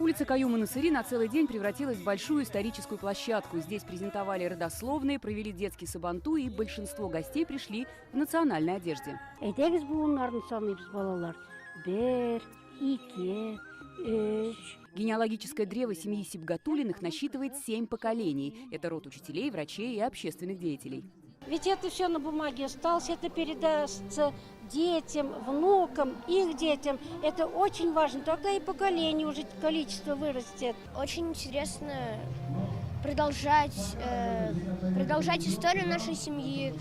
Улица Каюма-Насыри на целый день превратилась в большую историческую площадку. Здесь презентовали родословные, провели детский сабантуй, и большинство гостей пришли в национальной одежде. Генеалогическое древо семьи Сибгатулиных насчитывает 7 поколений. Это род учителей, врачей и общественных деятелей. Ведь это все на бумаге осталось, это передастся детям, внукам, их детям. Это очень важно, тогда и поколение уже количество вырастет. Очень интересно продолжать историю нашей семьи.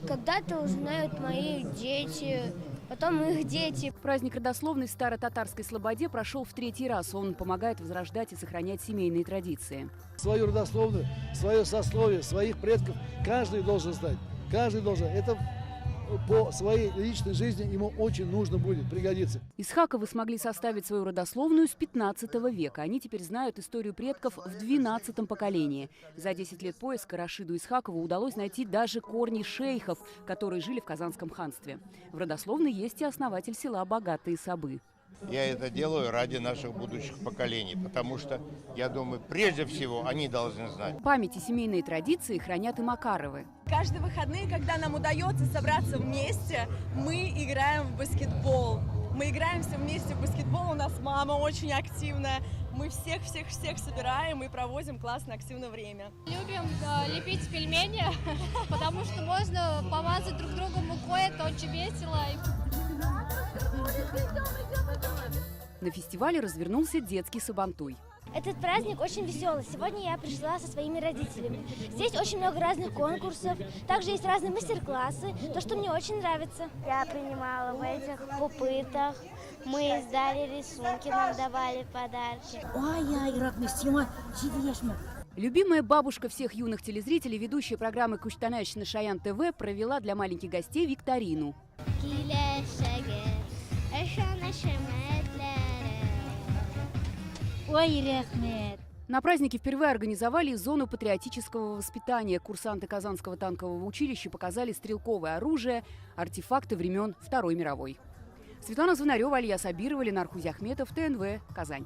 Когда-то узнают мои дети, потом их дети. Праздник родословной в Старо-Татарской Слободе прошел в 3-й раз. Он помогает возрождать и сохранять семейные традиции. Свою родословную, свое сословие, своих предков каждый должен знать. Каждый должен. Это по своей личной жизни ему очень нужно будет, пригодится. Исхаковы смогли составить свою родословную с 15 века. Они теперь знают историю предков в 12-м поколении. За 10 лет поиска Рашиду Исхакову удалось найти даже корни шейхов, которые жили в Казанском ханстве. В родословной есть и основатель села Богатые Сабы. Я это делаю ради наших будущих поколений, потому что, я думаю, прежде всего они должны знать. Память и семейные традиции хранят и Макаровы. Каждые выходные, когда нам удается собраться вместе, мы играем в баскетбол. Мы играем все вместе в баскетбол, у нас мама очень активная. Мы всех собираем и проводим классное активное время. Любим лепить пельмени, потому что можно помазать друг друга мукой, это очень весело. На фестивале развернулся детский сабантуй. Этот праздник очень веселый. Сегодня я пришла со своими родителями. Здесь очень много разных конкурсов. Также есть разные мастер-классы. То, что мне очень нравится. Я принимала в этих пупытах. Мы издали рисунки, нам давали подарки. Любимая бабушка всех юных телезрителей, ведущая программы «Куштанач» на Шаян ТВ, провела для маленьких гостей викторину. На празднике впервые организовали зону патриотического воспитания. Курсанты Казанского танкового училища показали стрелковое оружие, артефакты времен Второй мировой. Светлана Звонарева, Алия Сабирова, Ленар Хузяхметов, ТНВ, Казань.